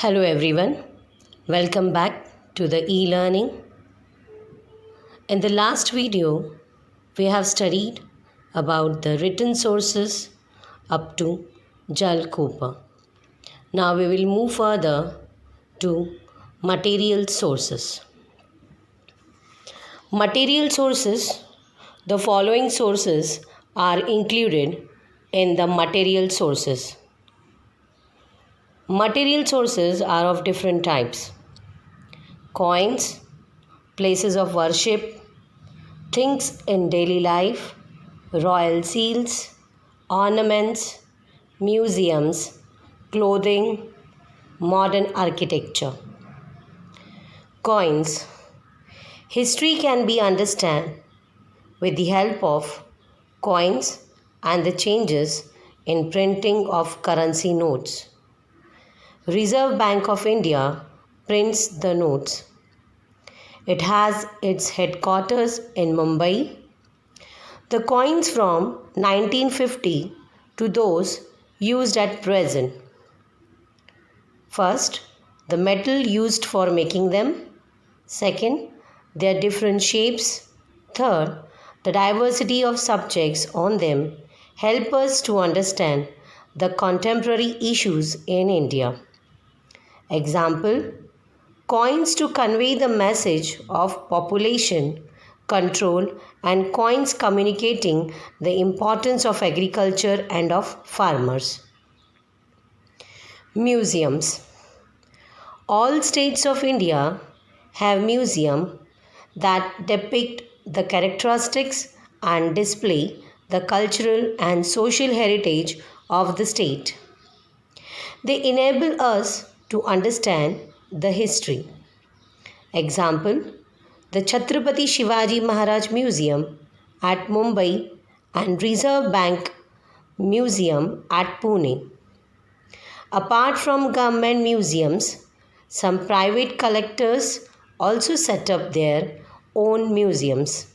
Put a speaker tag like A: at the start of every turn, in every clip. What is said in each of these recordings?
A: Hello everyone, welcome back to the e-learning. In the last video, we have studied about the written sources up to Jal Cooper. Now we will move further to material sources. Material sources, the following sources are included in the material sources. Material sources are of different types: coins, places of worship, things in daily life, royal seals, ornaments, museums, clothing, modern architecture. Coins. History can be understood with the help of coins and the changes in printing of currency notes. Reserve Bank of India prints the notes. It has its headquarters in Mumbai. The coins from 1950 to those used at present. First, the metal used for making them. Second, their different shapes. Third, the diversity of subjects on them help us to understand the contemporary issues in India. Example, coins to convey the message of population control and coins communicating the importance of agriculture and of farmers. Museums. All states of India have museums that depict the characteristics and display the cultural and social heritage of the state. They enable us to understand the history. Example, the Chhatrapati Shivaji Maharaj Museum at Mumbai and Reserve Bank Museum at Pune. Apart from government museums, some private collectors also set up their own museums.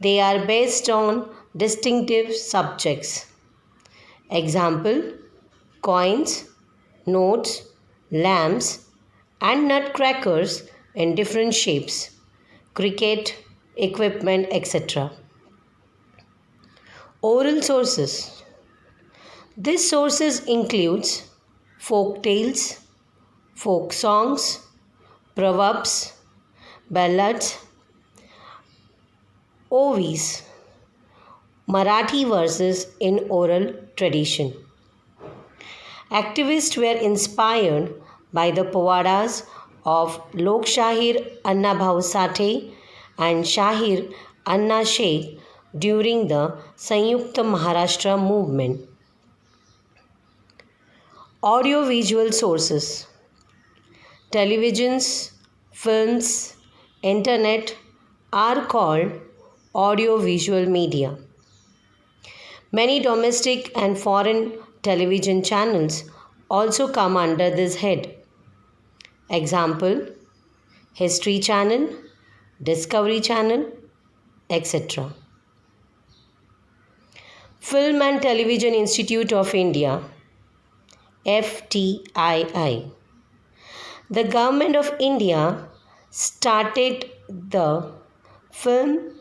A: They are based on distinctive subjects. Example, coins, notes, lamps, and nutcrackers in different shapes, cricket, equipment, etc. Oral sources. These sources includes folk tales, folk songs, proverbs, ballads, ovis, Marathi verses in oral tradition. Activists were inspired by the povadas of Lokshahir Annabhau Sathe and Shahir Anna Sheikh during the Sanyukta Maharashtra movement. Audiovisual sources. Televisions, films, internet are called audiovisual media. Many domestic and foreign television channels also come under this head. Example, History Channel, Discovery Channel, etc. Film and Television Institute of India, FTII. The Government of India started the Film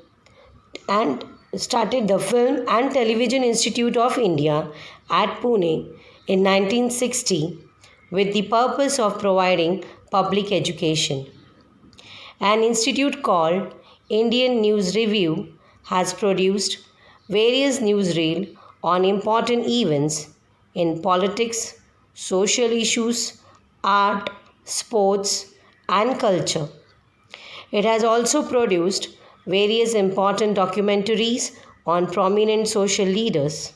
A: and Television Institute of India at Pune in 1960 with the purpose of providing public education. An institute called Indian News Review has produced various newsreel on important events in politics, social issues, art, sports, and culture. It has also produced various important documentaries on prominent social leaders,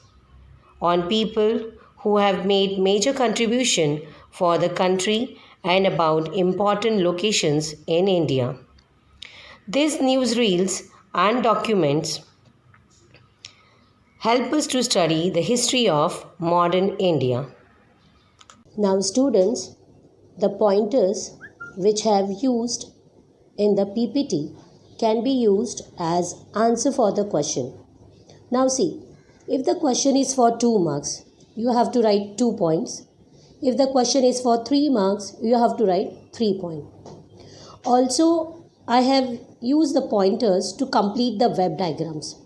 A: on people who have made major contribution for the country and about important locations in India. These newsreels and documents help us to study the history of modern India. Now students, the pointers which have used in the PPT can be used as answer for the question. Now see, if the question is for 2 marks, you have to write 2 points. If the question is for 3 marks, you have to write 3 points. Also, I have used the pointers to complete the web diagrams.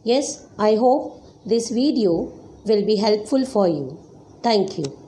A: Yes, I hope this video will be helpful for you. Thank you.